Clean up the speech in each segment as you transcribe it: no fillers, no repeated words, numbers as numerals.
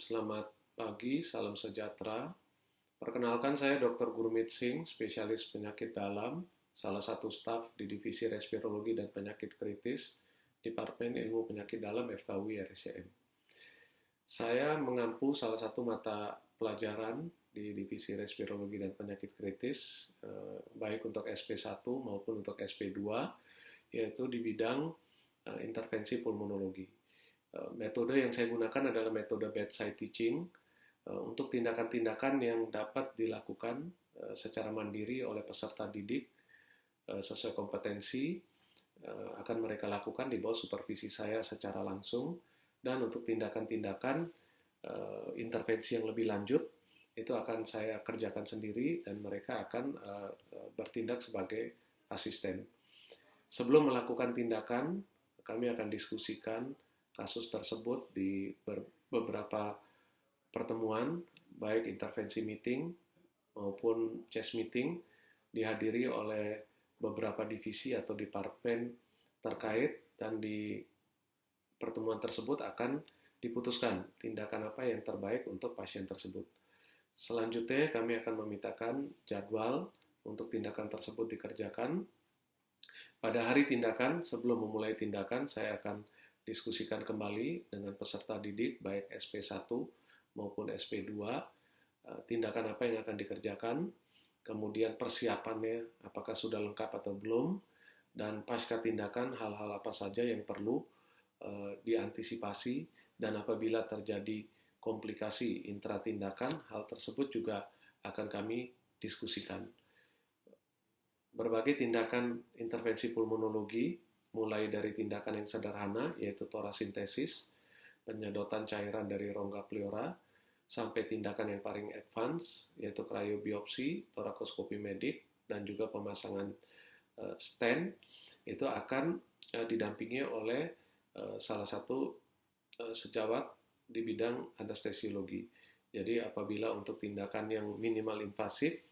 selamat pagi, salam sejahtera. Perkenalkan saya Dr. Gurmit Singh, spesialis penyakit dalam, salah satu staf di Divisi Respirologi dan Penyakit Kritis, Departemen Ilmu Penyakit Dalam FKUI RSCM. Saya mengampu salah satu mata pelajaran di Divisi Respirologi dan Penyakit Kritis, baik untuk SP1 maupun untuk SP2, yaitu di bidang intervensi pulmonologi. Metode yang saya gunakan adalah metode bedside teaching untuk tindakan-tindakan yang dapat dilakukan secara mandiri oleh peserta didik sesuai kompetensi akan mereka lakukan di bawah supervisi saya secara langsung, dan untuk tindakan-tindakan intervensi yang lebih lanjut itu akan saya kerjakan sendiri dan mereka akan bertindak sebagai asisten. Sebelum melakukan tindakan, kami akan diskusikan kasus tersebut di beberapa pertemuan, baik intervensi meeting maupun chest meeting, dihadiri oleh beberapa divisi atau departemen terkait, dan di pertemuan tersebut akan diputuskan tindakan apa yang terbaik untuk pasien tersebut. Selanjutnya kami akan memintakan jadwal untuk tindakan tersebut dikerjakan. Pada hari tindakan, sebelum memulai tindakan, saya akan diskusikan kembali dengan peserta didik baik SP1 maupun SP2 tindakan apa yang akan dikerjakan, kemudian persiapannya apakah sudah lengkap atau belum, dan pasca tindakan hal-hal apa saja yang perlu diantisipasi, dan apabila terjadi komplikasi intratindakan, hal tersebut juga akan kami diskusikan. Berbagai tindakan intervensi pulmonologi, mulai dari tindakan yang sederhana, yaitu torasintesis, penyedotan cairan dari rongga pleura, sampai tindakan yang paling advance, yaitu kriobiopsi, torakoskopi medik, dan juga pemasangan stent, itu akan didampingi oleh salah satu sejawat di bidang anestesiologi. Jadi apabila untuk tindakan yang minimal invasif,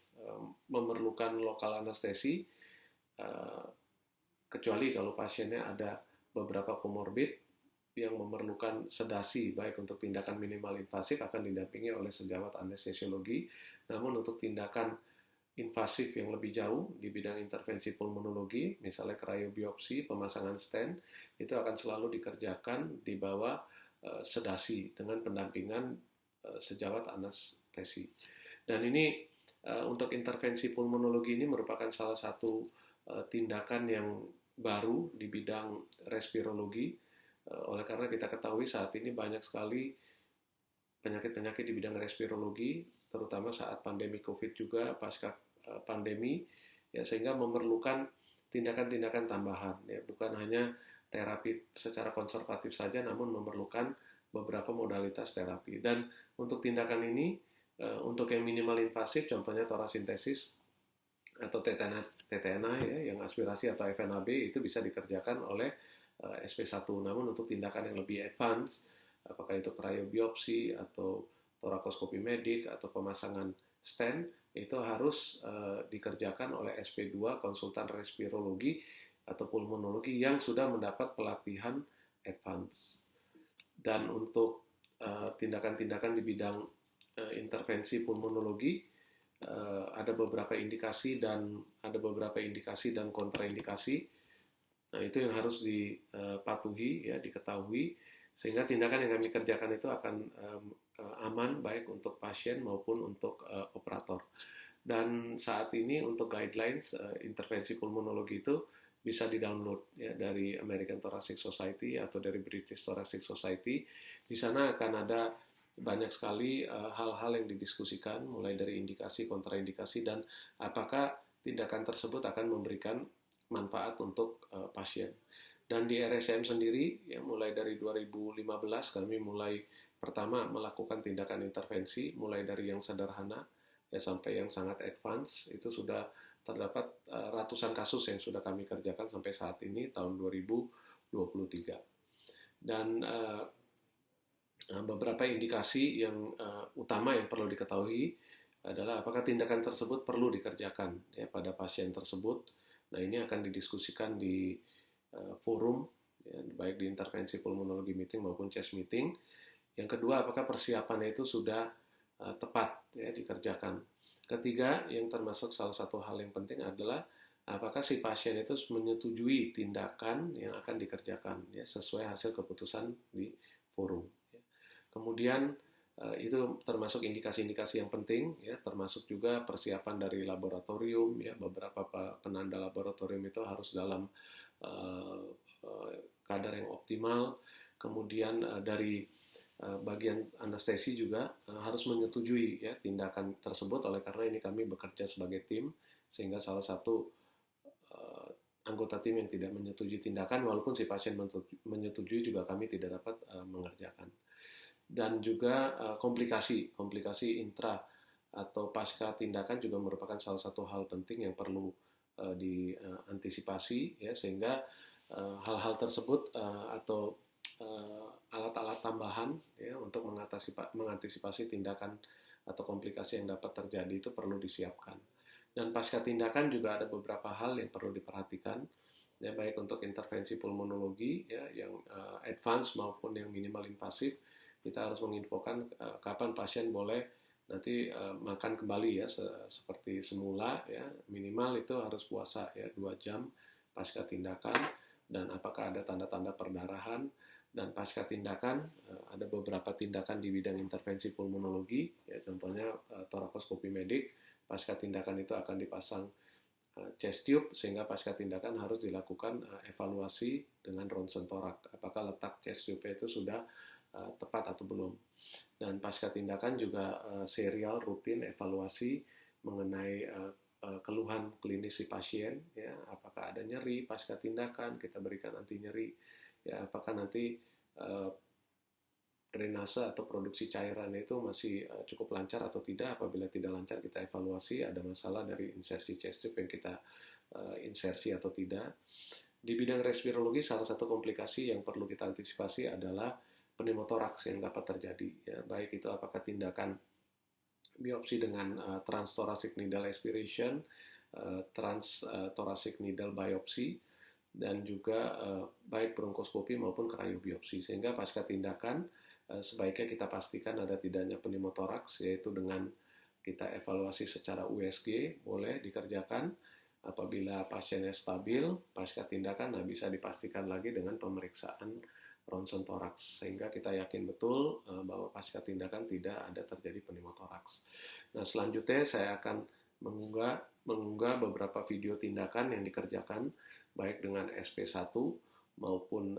memerlukan lokal anestesi, kecuali kalau pasiennya ada beberapa komorbid yang memerlukan sedasi, baik untuk tindakan minimal invasif akan didampingi oleh sejawat anestesiologi. Namun untuk tindakan invasif yang lebih jauh di bidang intervensi pulmonologi, misalnya kriobiopsi, pemasangan stent, itu akan selalu dikerjakan di bawah sedasi dengan pendampingan sejawat anestesi. Dan ini untuk intervensi pulmonologi ini merupakan salah satu tindakan yang baru di bidang respirologi, oleh karena kita ketahui saat ini banyak sekali penyakit-penyakit di bidang respirologi, terutama saat pandemi COVID juga, pasca pandemi, ya, sehingga memerlukan tindakan-tindakan tambahan, ya, bukan hanya terapi secara konservatif saja, namun memerlukan beberapa modalitas terapi. Dan untuk tindakan ini, untuk yang minimal invasif, contohnya torasintesis atau TTNA, ya, yang aspirasi atau FNAB, itu bisa dikerjakan oleh SP1. Namun untuk tindakan yang lebih advance, apakah itu kriobiopsi atau torakoskopi medik atau pemasangan stent, itu harus dikerjakan oleh SP2 konsultan respirologi atau pulmonologi yang sudah mendapat pelatihan advance. Dan untuk tindakan-tindakan di bidang intervensi pulmonologi, ada beberapa indikasi dan kontraindikasi. Nah, itu yang harus dipatuhi, ya, diketahui, sehingga tindakan yang kami kerjakan itu akan aman baik untuk pasien maupun untuk operator. Dan saat ini untuk guidelines intervensi pulmonologi itu bisa di-download, ya, dari American Thoracic Society atau dari British Thoracic Society. Di sana akan ada banyak sekali hal-hal yang didiskusikan, mulai dari indikasi, kontraindikasi, dan apakah tindakan tersebut akan memberikan manfaat untuk pasien. Dan di RSCM sendiri, ya, mulai dari 2015 kami mulai pertama melakukan tindakan intervensi, mulai dari yang sederhana ya sampai yang sangat advance. Itu sudah terdapat ratusan kasus yang sudah kami kerjakan sampai saat ini tahun 2023. Dan beberapa indikasi yang utama yang perlu diketahui adalah apakah tindakan tersebut perlu dikerjakan, ya, pada pasien tersebut. Nah, ini akan didiskusikan di forum, ya, baik di intervensi pulmonologi meeting maupun chest meeting. Yang kedua, apakah persiapannya itu sudah tepat ya dikerjakan. Ketiga, yang termasuk salah satu hal yang penting adalah apakah si pasien itu menyetujui tindakan yang akan dikerjakan ya sesuai hasil keputusan di forum. Kemudian itu termasuk indikasi-indikasi yang penting ya, termasuk juga persiapan dari laboratorium ya, beberapa penanda laboratorium itu harus dalam kadar yang optimal. Kemudian dari bagian anestesi juga harus menyetujui ya tindakan tersebut, oleh karena ini kami bekerja sebagai tim, sehingga salah satu anggota tim yang tidak menyetujui tindakan, walaupun si pasien menyetujui juga kami tidak dapat mengerjakan. Dan juga komplikasi intra atau pasca tindakan juga merupakan salah satu hal penting yang perlu diantisipasi ya, sehingga hal-hal tersebut atau alat-alat tambahan ya untuk mengantisipasi tindakan atau komplikasi yang dapat terjadi itu perlu disiapkan. Dan pasca tindakan juga ada beberapa hal yang perlu diperhatikan ya, baik untuk intervensi pulmonologi ya yang advance maupun yang minimal invasif. Kita harus menginfokan kapan pasien boleh nanti makan kembali ya seperti semula ya, minimal itu harus puasa ya 2 jam pasca tindakan, dan apakah ada tanda-tanda perdarahan. Dan pasca tindakan ada beberapa tindakan di bidang intervensi pulmonologi ya, contohnya torakoskopi medik. Pasca tindakan itu akan dipasang chest tube, sehingga pasca tindakan harus dilakukan evaluasi dengan ronsen torak, apakah letak chest tube itu sudah tepat atau belum. Dan pasca tindakan juga serial rutin evaluasi mengenai keluhan klinis si pasien ya, apakah ada nyeri pasca tindakan, kita berikan anti nyeri ya, apakah nanti drainase atau produksi cairan itu masih cukup lancar atau tidak. Apabila tidak lancar, kita evaluasi ada masalah dari insersi chest tube yang kita insersi atau tidak. Di bidang respirologi, salah satu komplikasi yang perlu kita antisipasi adalah pneumotoraks yang dapat terjadi ya, baik itu apakah tindakan biopsi dengan transthoracic needle aspiration, transthoracic needle biopsi, dan juga baik bronkoskopi maupun kriobiopsi, sehingga pasca tindakan sebaiknya kita pastikan ada tidaknya pneumotoraks, yaitu dengan kita evaluasi secara USG boleh dikerjakan. Apabila pasiennya stabil pasca tindakan, nah bisa dipastikan lagi dengan pemeriksaan ronsen toraks, sehingga kita yakin betul bahwa pasca tindakan tidak ada terjadi pneumotoraks. Nah, selanjutnya saya akan mengunggah beberapa video tindakan yang dikerjakan baik dengan SP1 maupun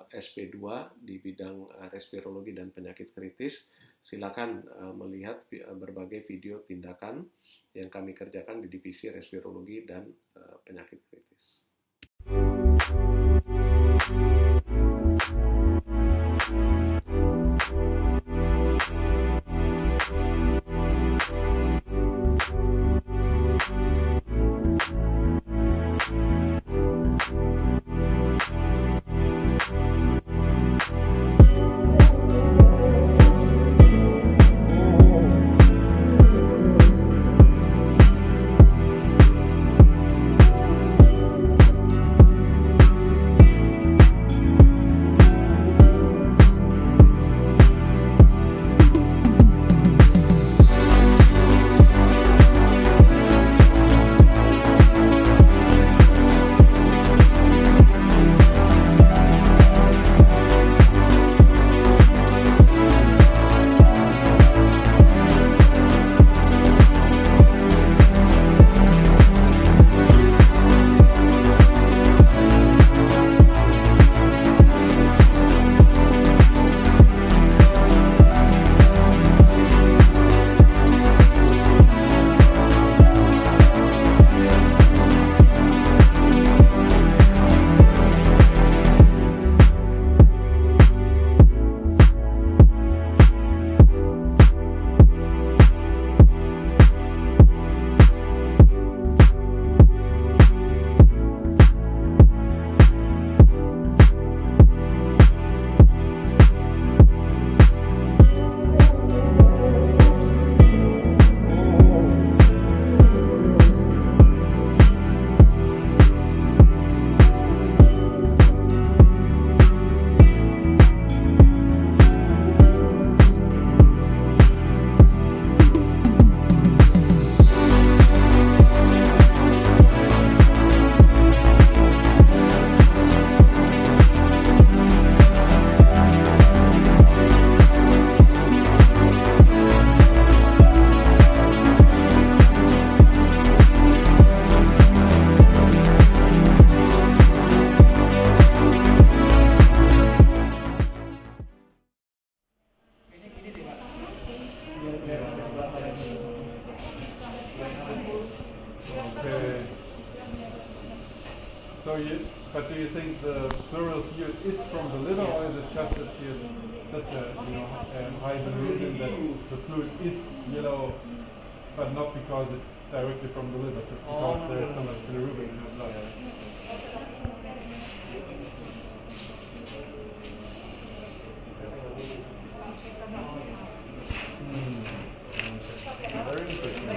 SP2 di bidang respirologi dan penyakit kritis. Silakan melihat berbagai video tindakan yang kami kerjakan di divisi respirologi dan penyakit kritis. but do you think the pleural fluid is from the liver, or is it just that she has such a high bilirubin that the fluid is yellow, but not because it's directly from the liver, just because there's so much bilirubin in the blood? Very interesting.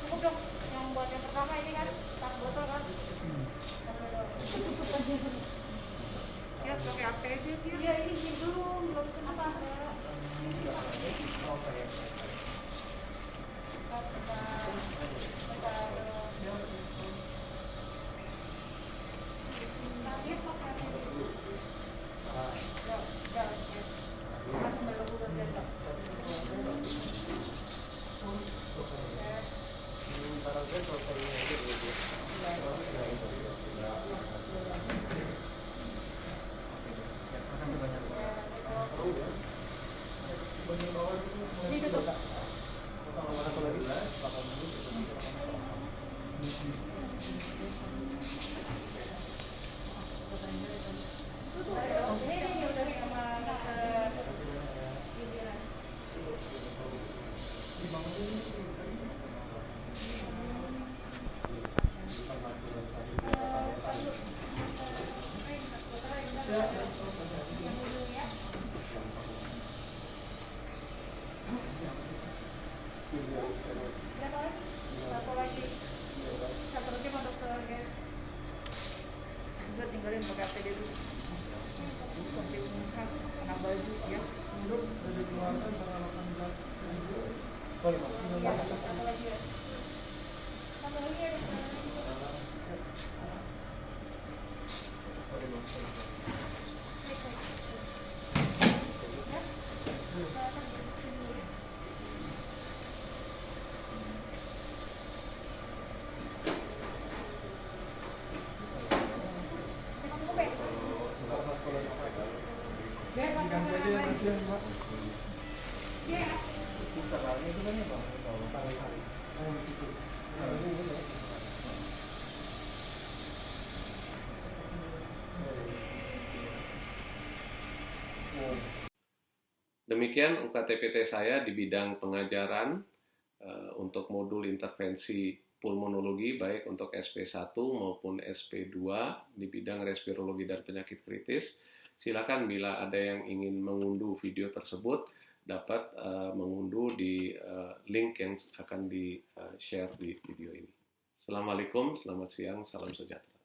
Cukup dong, yang buat yang pertama ini kan, 4 botol kan. Ya, pakai apa aja dia? Iya, ini dulu, belum kenapa. Tinggalin pakai APD dulu sampai muntah kena baju ya udah dikeluarkan tanggal 18 satu lagi ya satu lagi ya Demikian UKTPT saya di bidang pengajaran untuk modul intervensi pulmonologi baik untuk SP1 maupun SP2 di bidang respirologi dan penyakit kritis. Silakan bila ada yang ingin mengunduh video tersebut dapat mengunduh di link yang akan di-share di video ini. Assalamualaikum, selamat siang, salam sejahtera.